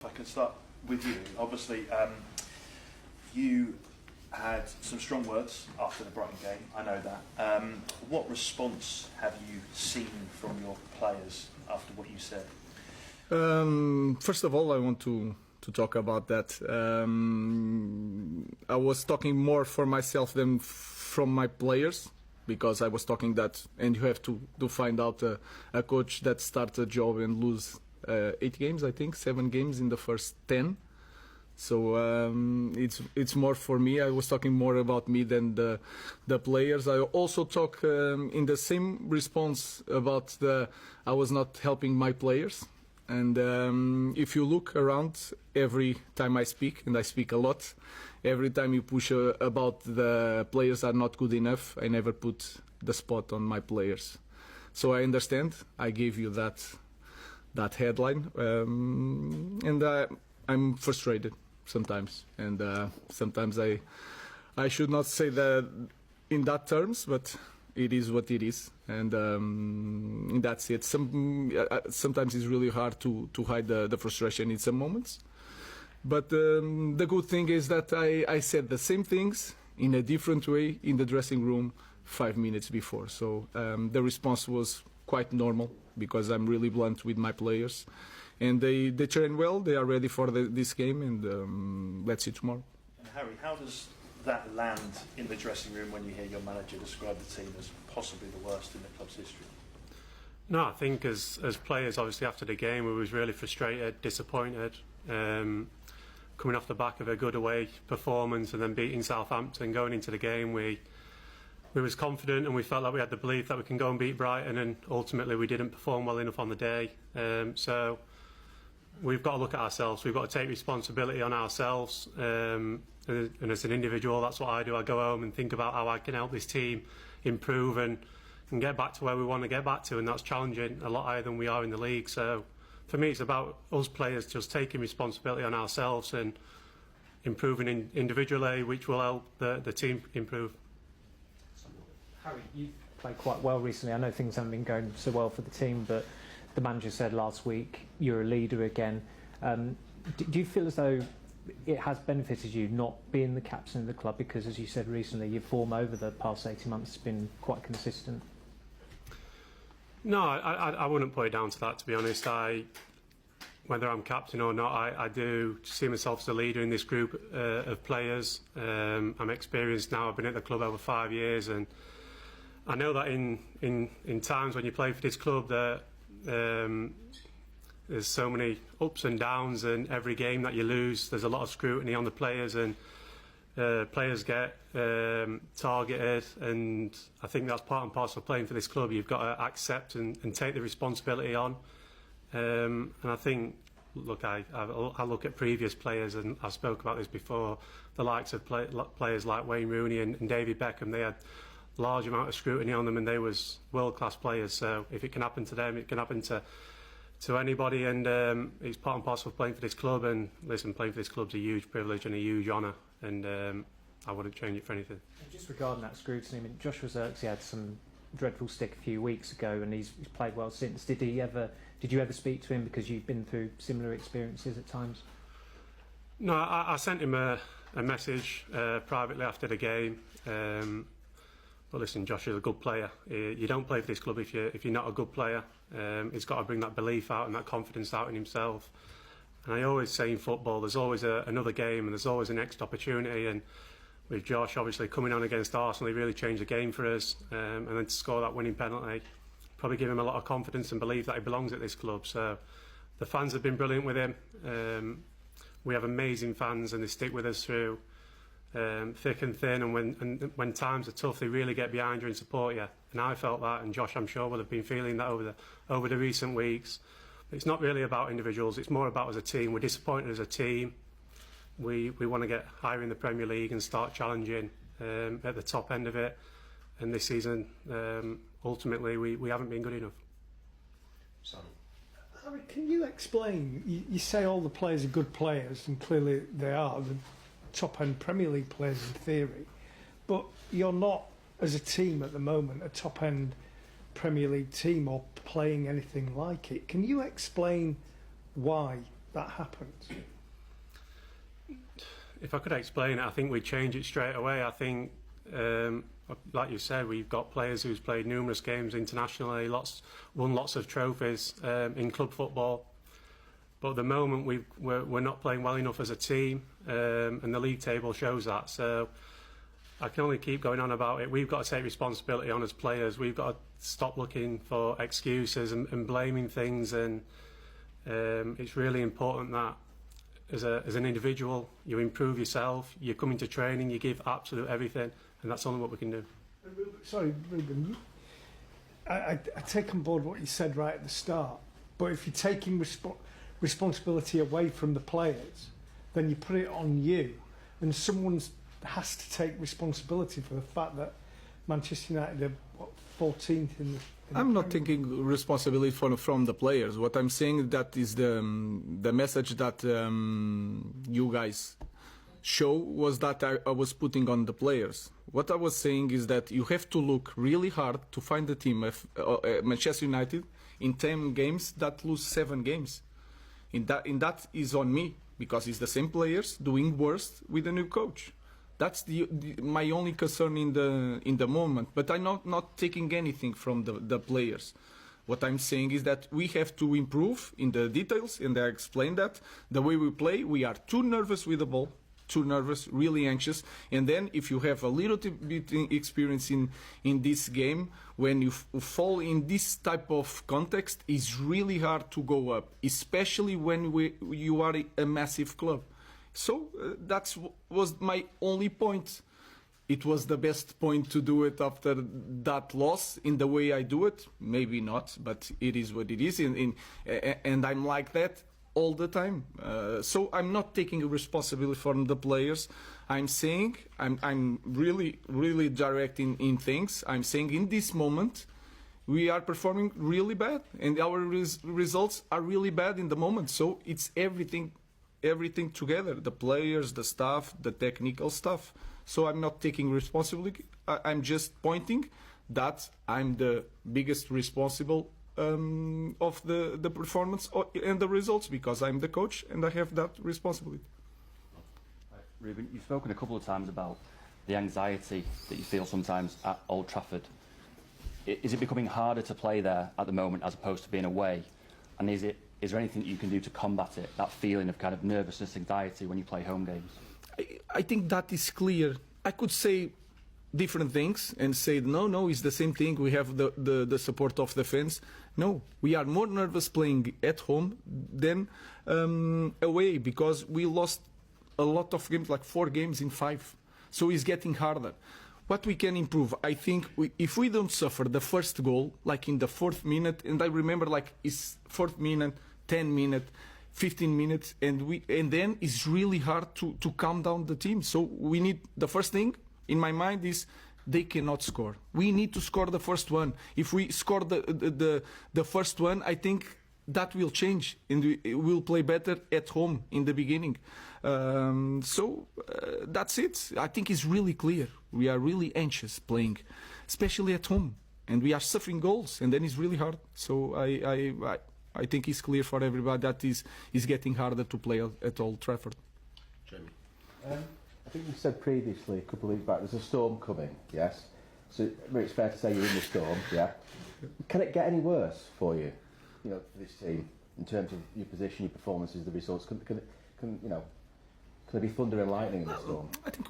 If I can start with you, obviously you had some strong words after the Brighton game, I know that. What response have you seen from your players after what you said? First of all, I want to talk about that. I was talking more for myself than from my players, because I was talking that, and you have to find out a coach that starts a job and lose 8 games, I think, 7 games in the first 10. So it's more for me. I was talking more about me than the players. I also talk in the same response about I was not helping my players. And if you look around, every time I speak, and I speak a lot, every time you push about the players are not good enough, I never put the spot on my players. So I understand. I gave you that headline, and I'm frustrated sometimes, and sometimes I should not say that in that terms, but it is what it is, and that's it. Sometimes it's really hard to hide the frustration in some moments, but the good thing is that I said the same things in a different way in the dressing room 5 minutes before, so the response was quite normal, because I'm really blunt with my players, and they train well. They are ready for this game, and let's see tomorrow. And Harry, how does that land in the dressing room when you hear your manager describe the team as possibly the worst in the club's history? No, I think as players, obviously after the game, we was really frustrated, disappointed, coming off the back of a good away performance and then beating Southampton. Going into the game, we was confident, and we felt like we had the belief that we can go and beat Brighton, and ultimately we didn't perform well enough on the day. So we've got to look at ourselves. We've got to take responsibility on ourselves, and as an individual, that's what I do. I go home and think about how I can help this team improve and get back to where we want to get back to, and that's challenging a lot higher than we are in the league. So for me, it's about us players just taking responsibility on ourselves and improving individually, which will help the team improve. Harry, you've played quite well recently. I know things haven't been going so well for the team, but the manager said last week you're a leader again. Do you feel as though it has benefited you not being the captain of the club, because, as you said recently, your form over the past 18 months has been quite consistent? No, I wouldn't put it down to that, to be honest. Whether I'm captain or not, I do see myself as a leader in this group of players. I'm experienced now. I've been at the club over 5 years, and I know that in times when you play for this club that there's so many ups and downs, and every game that you lose there's a lot of scrutiny on the players, and players get targeted, and I think that's part and parcel of playing for this club. You've got to accept and take the responsibility on, and I think, look, I look at previous players, and I spoke about this before, the likes of players like Wayne Rooney and David Beckham. They had large amount of scrutiny on them, and they was world-class players. So if it can happen to them, it can happen to anybody, and it's part and parcel of playing for this club. And listen, playing for this club's a huge privilege and a huge honour, and I wouldn't change it for anything. And just regarding that scrutiny, I mean, Joshua Zirkzee had some dreadful stick a few weeks ago, and he's played well since. Did you ever speak to him, because you've been through similar experiences at times? No, I sent him a message privately after the game. But listen, Josh is a good player. You don't play for this club if you're not a good player. He's got to bring that belief out and that confidence out in himself. And I always say in football, there's always another game, and there's always a next opportunity. And with Josh obviously coming on against Arsenal, he really changed the game for us. And then to score that winning penalty, probably give him a lot of confidence and belief that he belongs at this club. So the fans have been brilliant with him. We have amazing fans, and they stick with us through thick and thin, and when times are tough, they really get behind you and support you. And I felt that, and Josh, I'm sure, will have been feeling that over the recent weeks. It's not really about individuals, it's more about as a team. We're disappointed as a team. We want to get higher in the Premier League and start challenging at the top end of it. And this season, ultimately, we haven't been good enough. Harry, can you explain, you say all the players are good players, and clearly they are, the top-end Premier League players in theory, but you're not, as a team at the moment, a top-end Premier League team or playing anything like it. Can you explain why that happens? If I could explain it, I think we'd change it straight away. I think, like you said, we've got players who's played numerous games internationally, won lots of trophies in club football. But at the moment, we're not playing well enough as a team, and the league table shows that. So I can only keep going on about it. We've got to take responsibility on as players. We've got to stop looking for excuses and blaming things. And it's really important that as an individual, you improve yourself, you come into training, you give absolute everything, and that's only what we can do. Sorry, Ruben, I take on board what you said right at the start, but if you're taking responsibility away from the players, then you put it on you, and someone has to take responsibility for the fact that Manchester United are 14th in the... I'm not taking responsibility from the players. What I'm saying that is the message that you guys show was that I was putting on the players. What I was saying is that you have to look really hard to find the team of Manchester United in 10 games that lose 7 games. In that is on me, because it's the same players doing worse with a new coach. That's my only concern in the moment. But I'm not taking anything from the players. What I'm saying is that we have to improve in the details, and I explained that. The way we play, we are too nervous with the ball, too nervous, really anxious. And then if you have a little bit experience in this game, when you fall in this type of context, it's really hard to go up, especially when you are a massive club. So that was my only point. It was the best point to do it after that loss in the way I do it. Maybe not, but it is what it is. And I'm like that all the time. So I'm not taking responsibility from the players. I'm saying, I'm really, really direct in things. I'm saying in this moment, we are performing really bad. And our results are really bad in the moment. So it's everything together, the players, the staff, the technical stuff. So I'm not taking responsibility. I'm just pointing that I'm the biggest responsible of the performance and the results, because I'm the coach and I have that responsibility. Ruben, you've spoken a couple of times about the anxiety that you feel sometimes at Old Trafford. Is it becoming harder to play there at the moment as opposed to being away? And is there anything that you can do to combat it, that feeling of kind of nervousness, anxiety when you play home games? I think that is clear. I could say different things and say, no, it's the same thing. We have the support of the fans. No, we are more nervous playing at home than away, because we lost a lot of games, like 4 games in 5. So it's getting harder. What we can improve, I think, if we don't suffer the first goal, like in the 4th minute, and I remember like it's 4th minute, 10 minutes, 15 minutes, and then it's really hard to calm down the team. So we need, the first thing in my mind is they cannot score. We need to score the first one. If we score the first one, I think that will change, and we will play better at home in the beginning. So that's it. I think it's really clear. We are really anxious playing, especially at home, and we are suffering goals, and then it's really hard. So I think it's clear for everybody that is getting harder to play at Old Trafford. Jamie. I think you said previously, a couple of weeks back, there's a storm coming, yes? So it's fair to say you're in the storm, yeah? Can it get any worse for you, for this team, in terms of your position, your performances, the results? Can there be thunder and lightning in the storm? I think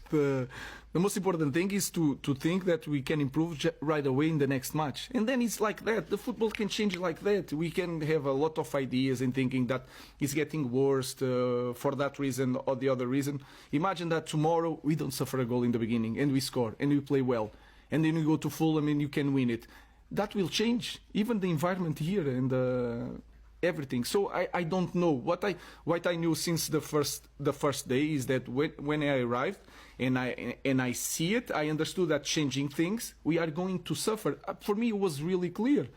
the most important thing is to think that we can improve right away in the next match, and then it's like that. The football can change like that. We can have a lot of ideas in thinking that it's getting worse for that reason or the other reason. Imagine that tomorrow we don't suffer a goal in the beginning and we score and we play well, and then we go to Fulham and you can win it. That will change even the environment here and everything. So I don't know. What I knew since the first day is that when I arrived and I see it, I understood that changing things, we are going to suffer. For me, it was really clear.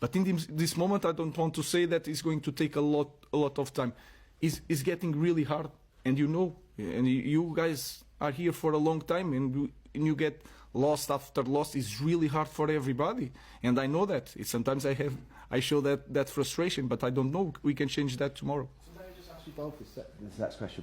But in this moment, I don't want to say that it's going to take a lot of time. It's getting really hard, and and you guys are here for a long time, and you get lost after loss. It's really hard for everybody, and I know that. Sometimes I I show that frustration, but I don't know. We can change that tomorrow. So may I just ask you both this next question?